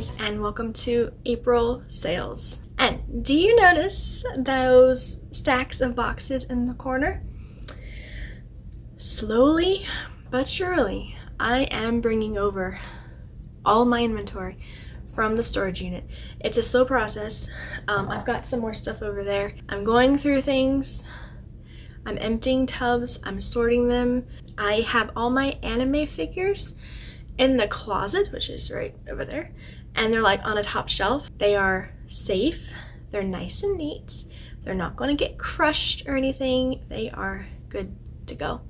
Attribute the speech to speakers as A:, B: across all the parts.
A: guys, and welcome to April Sales. And do you notice those stacks of boxes in the corner? Slowly but surely, I am bringing over all my inventory from the storage unit. It's a slow process. I've got some more stuff over there. I'm going through things. I'm emptying tubs. I'm sorting them. I have all my anime figures in the closet, which is right over there, and they're like on a top shelf. They are safe. They're nice and neat. They're not going to get crushed or anything. They are good to go.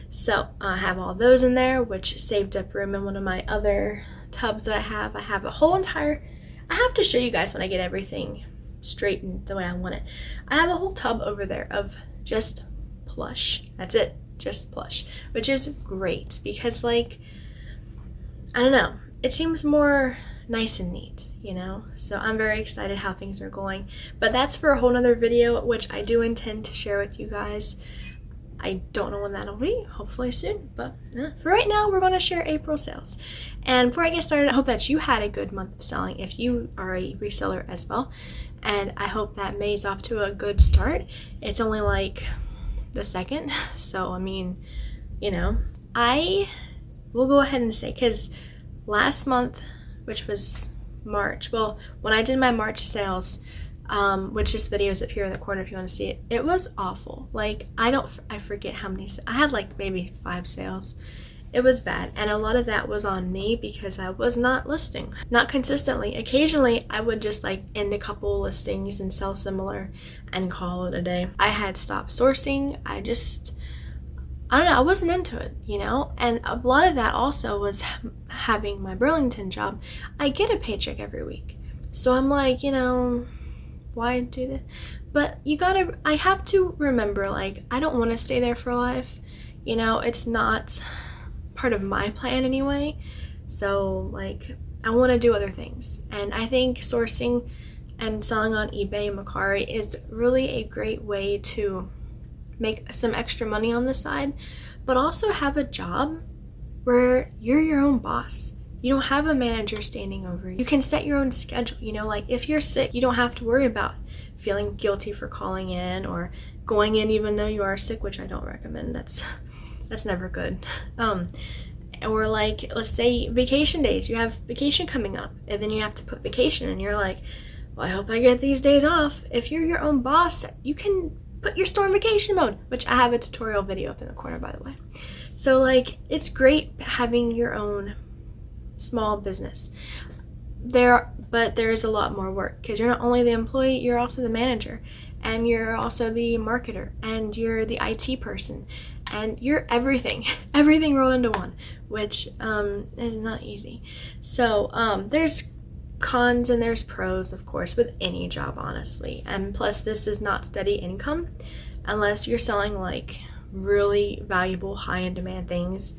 A: So I have all those in there, which saved up room in one of my other tubs that I have. I have a whole entire, I have to show you guys when I get everything straightened the way I want it. I have a whole tub over there of just plush. That's it, just plush, which is great because, like, I don't know, it seems more nice and neat, you know? So I'm very excited how things are going. But that's for a whole nother video, which I do intend to share with you guys. I don't know when that'll be, hopefully soon. But for right now, we're going to share April sales. And before I get started, I hope that you had a good month of selling if you are a reseller as well. And I hope that May's off to a good start. It's only like the 2nd. So, I mean, you know, I will go ahead and say, because last month, which was March, well, when I did my March sales, which this video is up here in the corner if you want to see it, it was awful. Like, I forget how many, I had like maybe 5 sales. It was bad, and a lot of that was on me because I was not listing, not consistently. Occasionally, I would just like end a couple listings and sell similar and call it a day. I had stopped sourcing. I don't know, I wasn't into it, you know? And a lot of that also was having my Burlington job. I get a paycheck every week. So I'm like, you know, why do this? But I have to remember, like, I don't want to stay there for life. You know, it's not part of my plan anyway. So, like, I want to do other things. And I think sourcing and selling on eBay and Mercari is really a great way to make some extra money on the side, but also have a job where you're your own boss. You don't have a manager standing over you. You can set your own schedule, you know, like if you're sick, you don't have to worry about feeling guilty for calling in or going in even though you are sick, which I don't recommend. That's never good. Or like, let's say vacation days, you have vacation coming up and then you have to put vacation and you're like, well, I hope I get these days off. If you're your own boss, you can put your store in vacation mode, which I have a tutorial video up in the corner, by the way. So, like, it's great having your own small business. But there is a lot more work because you're not only the employee, you're also the manager, and you're also the marketer, and you're the IT person, and you're everything rolled into one, which is not easy. So there's cons and there's pros, of course, with any job, honestly. And plus, this is not steady income unless you're selling like really valuable, high in demand things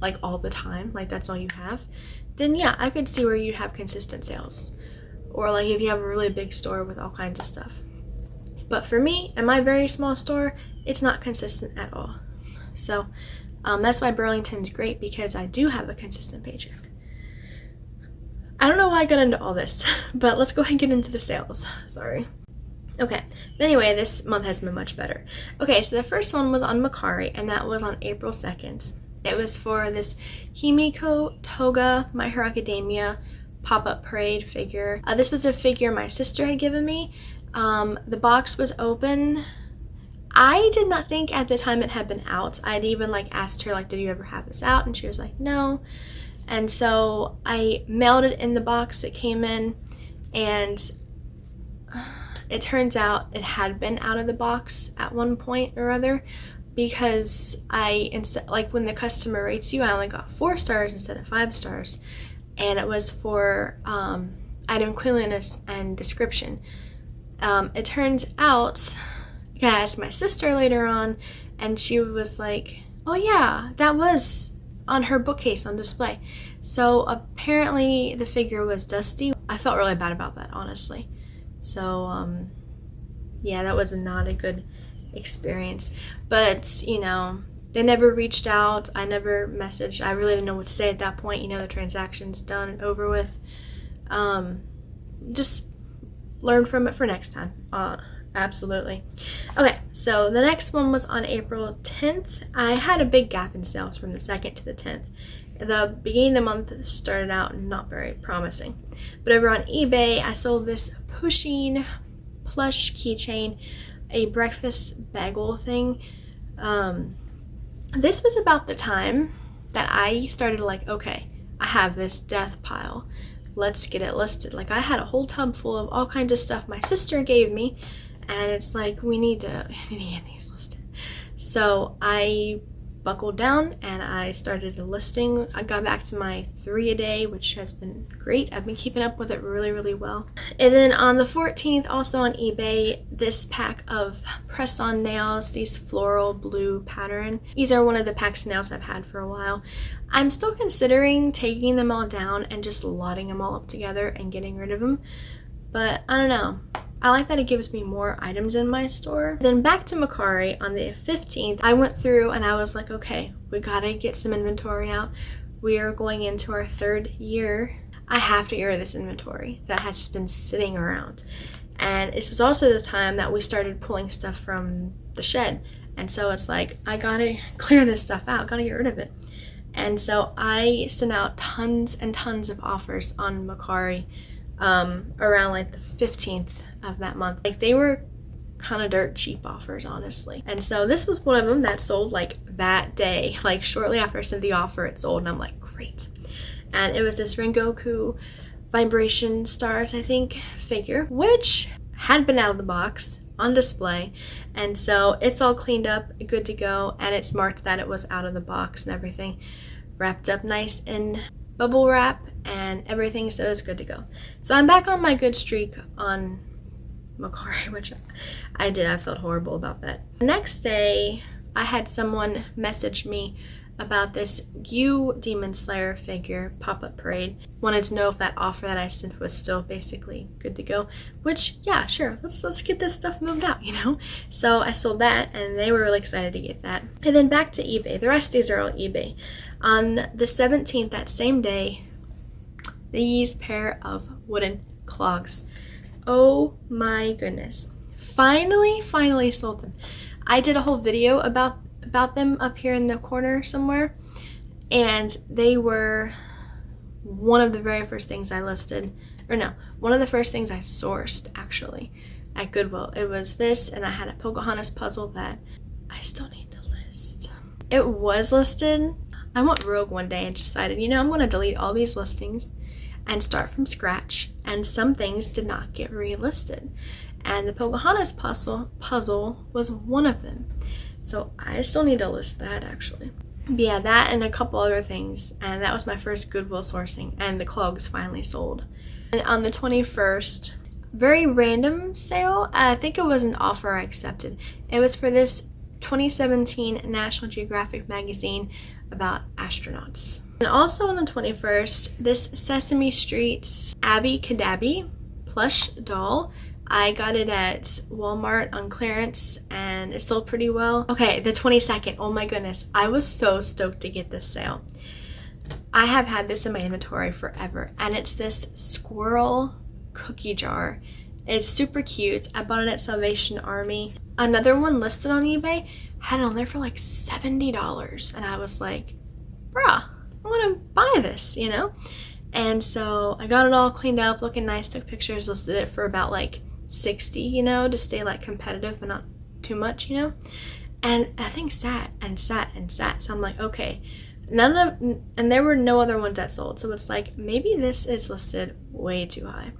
A: like all the time, like that's all you have. Then yeah, I could see where you'd have consistent sales, or like if you have a really big store with all kinds of stuff. But for me and my very small store, it's not consistent at all. So that's why Burlington's great, because I do have a consistent paycheck. I don't know why I got into all this, but let's go ahead and get into the sales. Sorry. Okay, but anyway, this month has been much better. Okay, so the first one was on Mercari, and that was on April 2nd. It was for this Himiko Toga My Hero Academia pop-up parade figure. This was a figure my sister had given me. The box was open. I did not think at the time it had been out. I'd even like asked her, like, did you ever have this out? And she was like, no. And so I mailed it in the box it came in, and it turns out it had been out of the box at one point or other, because like when the customer rates you, I only got 4 stars instead of 5 stars, and it was for item cleanliness and description. It turns out, I asked my sister later on, and she was like, oh yeah, that was on her bookcase on display. So apparently the figure was dusty. I felt really bad about that, honestly. So yeah, that was not a good experience. But, you know, they never reached out. I never messaged. I really didn't know what to say at that point. You know, the transaction's done and over with. Just learn from it for next time. Absolutely. Okay, so the next one was on April 10th. I had a big gap in sales from the 2nd to the 10th. The beginning of the month started out not very promising. But over on eBay, I sold this pushing plush keychain, a breakfast bagel thing. This was about the time that I started like, okay, I have this death pile. Let's get it listed. Like, I had a whole tub full of all kinds of stuff my sister gave me, and it's like, we need to get these listed. So I buckled down and I started a listing. I got back to my 3 a day, which has been great. I've been keeping up with it really, really well. And then on the 14th, also on eBay, this pack of press-on nails, these floral blue pattern. These are one of the packs of nails I've had for a while. I'm still considering taking them all down and just lotting them all up together and getting rid of them. But I don't know. I like that it gives me more items in my store. Then back to Mercari on the 15th, I went through and I was like, okay, we gotta get some inventory out. We are going into our 3rd year. I have to get rid of this inventory that has just been sitting around. And this was also the time that we started pulling stuff from the shed. And so it's like, I gotta clear this stuff out, gotta get rid of it. And so I sent out tons and tons of offers on Mercari around like the 15th of that month. Like, they were kind of dirt cheap offers, honestly. And so this was one of them that sold like that day. Like, shortly after I sent the offer, it sold, and I'm like, great. And it was this Rengoku Vibration Stars, I think, figure, which had been out of the box on display. And so it's all cleaned up, good to go, and it's marked that it was out of the box and everything, wrapped up nice in bubble wrap and everything, so it's good to go. So I'm back on my good streak on Mercari, which I felt horrible about that. The next day, I had someone message me about this You Demon Slayer figure pop-up parade. Wanted to know if that offer that I sent was still basically good to go, which, yeah, sure, let's get this stuff moved out, you know? So I sold that, and they were really excited to get that. And then back to eBay. The rest of these are all eBay. On the 17th, that same day, these pair of wooden clogs. Oh my goodness. Finally sold them. I did a whole video about them up here in the corner somewhere, and they were one of the very first things I listed, or no, one of the first things I sourced actually at Goodwill. It was this, and I had a Pocahontas puzzle that I still need to list. It was listed. I went rogue one day and decided, you know, I'm going to delete all these listings and start from scratch, and some things did not get relisted, and the Pocahontas puzzle was one of them. So I still need to list that, actually. But yeah, that and a couple other things, and that was my first Goodwill sourcing, and the clogs finally sold. And on the 21st, very random sale. I think it was an offer I accepted. It was for this 2017 National Geographic magazine about astronauts. And also on the 21st, this Sesame Street Abby Cadabby plush doll. I got it at Walmart on clearance, and it sold pretty well. Okay, the 22nd, oh my goodness, I was so stoked to get this sale. I have had this in my inventory forever, and it's this squirrel cookie jar. It's super cute. I bought it at Salvation Army. Another one listed on eBay had it on there for like $70, and I was like, bruh, I'm gonna buy this, you know? And so I got it all cleaned up, looking nice, took pictures, listed it for about like 60, you know, to stay like competitive but not too much, you know. And that thing sat and sat and sat, so I'm like, okay, and there were no other ones that sold, so it's like, maybe this is listed way too high.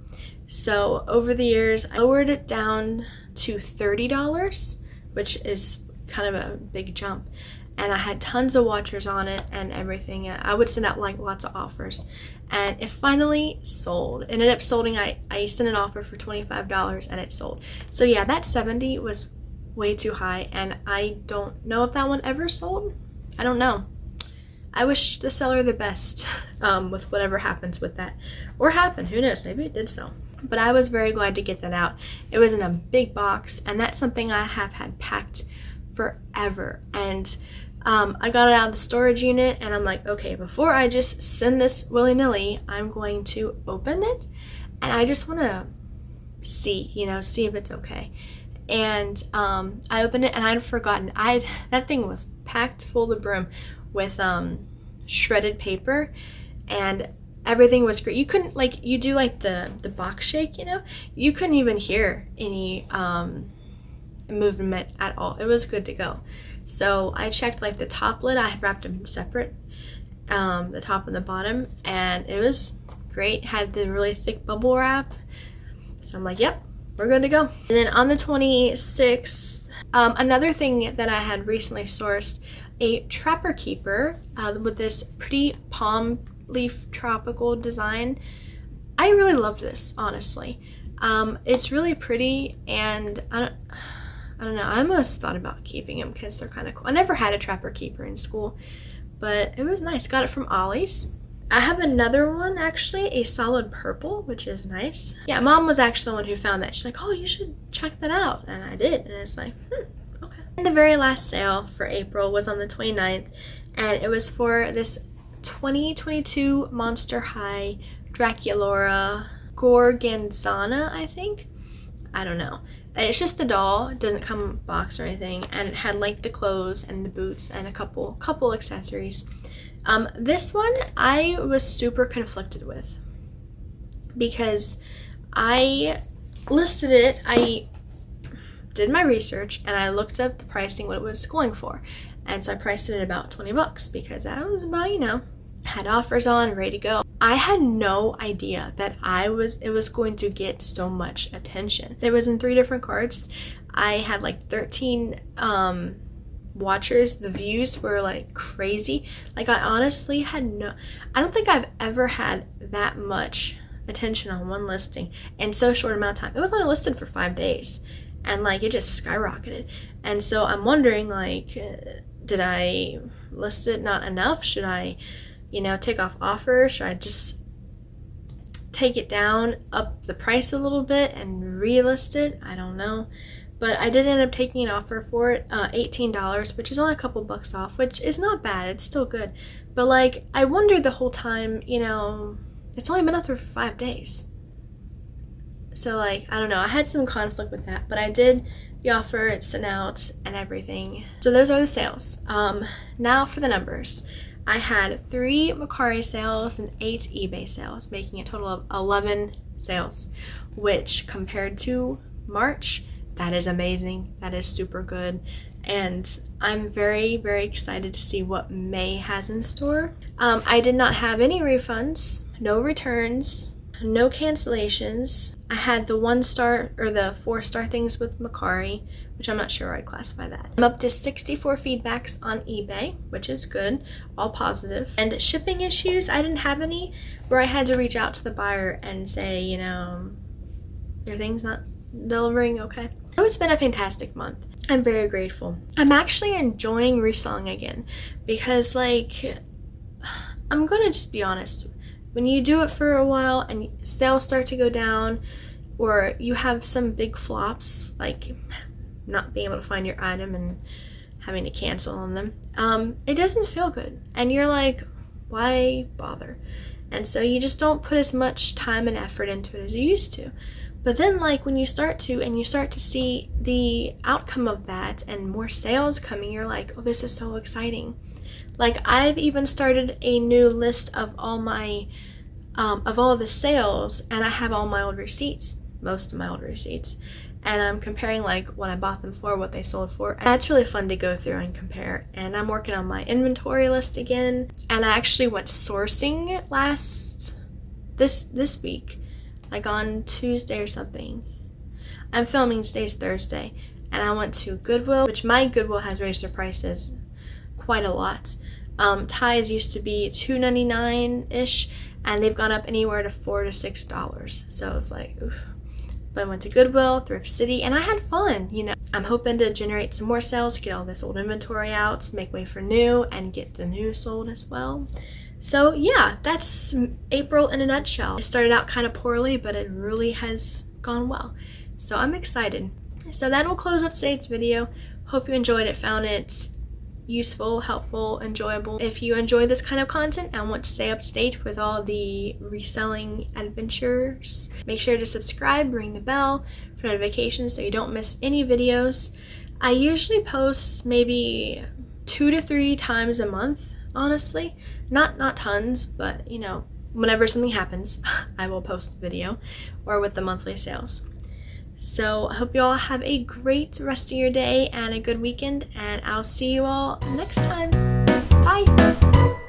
A: So over the years, I lowered it down to $30, which is kind of a big jump, and I had tons of watchers on it and everything, and I would send out like lots of offers, and it finally sold. It ended up solding. I sent an offer for $25 and it sold. So yeah, that 70 was way too high, and I don't know if that one ever sold. I don't know. I wish the seller the best with whatever happens with that, or happen, who knows, maybe it did sell. But I was very glad to get that out. It was in a big box, and that's something I have had packed forever. And I got it out of the storage unit, and I'm like, okay, before I just send this willy-nilly, I'm going to open it, and I just want to see if it's okay. And I opened it, and I'd forgotten that thing was packed full to the brim with shredded paper, and everything was great. You couldn't, like, you do like the box shake, you couldn't even hear any movement at all. It was good to go. So I checked like the top lid. I had wrapped them separate, the top and the bottom, and it was great. Had the really thick bubble wrap. So I'm like, yep, we're good to go. And then on the 26th, another thing that I had recently sourced, a Trapper Keeper with this pretty palm leaf tropical design. I really loved this, honestly. It's really pretty, and I don't know, I almost thought about keeping them because they're kind of cool. I never had a Trapper Keeper in school, but it was nice. Got it from Ollie's. I have another one, actually, a solid purple, which is nice. Yeah, Mom was actually the one who found that. She's like, oh, you should check that out. And I did, and it's like, okay. And the very last sale for April was on the 29th, and it was for this 2022 Monster High Draculaura Gorgonzana, I think. I don't know. It's just the doll. It doesn't come in a box or anything, and it had like the clothes and the boots and a couple accessories. This one I was super conflicted with because I listed it. I did my research and I looked up the pricing, what it was going for, and so I priced it at about $20 because that was about, had offers on, ready to go. I had no idea that it was going to get so much attention. It was in 3 different cards. I had like 13 watchers. The views were like crazy. Like, I honestly I don't think I've ever had that much attention on one listing in so short amount of time. It was only listed for 5 days, and like it just skyrocketed. And so I'm wondering, like, did I list it not enough? Should I take off offers? Should I just take it down, up the price a little bit, and relist it? I don't know. But I did end up taking an offer for it, $18, which is only a couple bucks off, which is not bad. It's still good. But like, I wondered the whole time, it's only been up there for 5 days. So like, I don't know. I had some conflict with that, but I did the offer, it's sent out and everything. So those are the sales. Now for the numbers. I had 3 Mercari sales and 8 eBay sales, making a total of 11 sales, which compared to March, that is amazing. That is super good. And I'm very, very excited to see what May has in store. I did not have any refunds, no returns, no cancellations. I had the 1-star or the 4-star things with Mercari, which I'm not sure I'd classify that. I'm up to 64 feedbacks on eBay, which is good, all positive. And shipping issues, I didn't have any where I had to reach out to the buyer and say, your thing's not delivering, okay. So it's been a fantastic month. I'm very grateful. I'm actually enjoying reselling again because, like, I'm gonna just be honest. When you do it for a while and sales start to go down, or you have some big flops, like not being able to find your item and having to cancel on them, it doesn't feel good. And you're like, why bother? And so you just don't put as much time and effort into it as you used to. But then, like, when you start to see the outcome of that and more sales coming, you're like, oh, this is so exciting. Like, I've even started a new list of all my, of all the sales, and I have all my old receipts, most of my old receipts, and I'm comparing, like, what I bought them for, what they sold for, and that's really fun to go through and compare. And I'm working on my inventory list again, and I actually went sourcing this week, like on Tuesday or something. I'm filming, today's Thursday, and I went to Goodwill, which my Goodwill has raised their prices quite a lot. Ties used to be $2.99-ish, and they've gone up anywhere to $4 to $6. So I was like, oof. But I went to Goodwill, Thrift City, and I had fun, I'm hoping to generate some more sales, get all this old inventory out, make way for new, and get the new sold as well. So yeah, that's April in a nutshell. It started out kind of poorly, but it really has gone well. So I'm excited. So that will close up today's video. Hope you enjoyed it, found it useful, helpful, enjoyable. If you enjoy this kind of content and want to stay up to date with all the reselling adventures, make sure to subscribe, ring the bell for notifications so you don't miss any videos. I usually post maybe 2 to 3 times a month, honestly. Not tons, but you know, whenever something happens, I will post a video, or with the monthly sales. So I hope you all have a great rest of your day and a good weekend, and I'll see you all next time. Bye!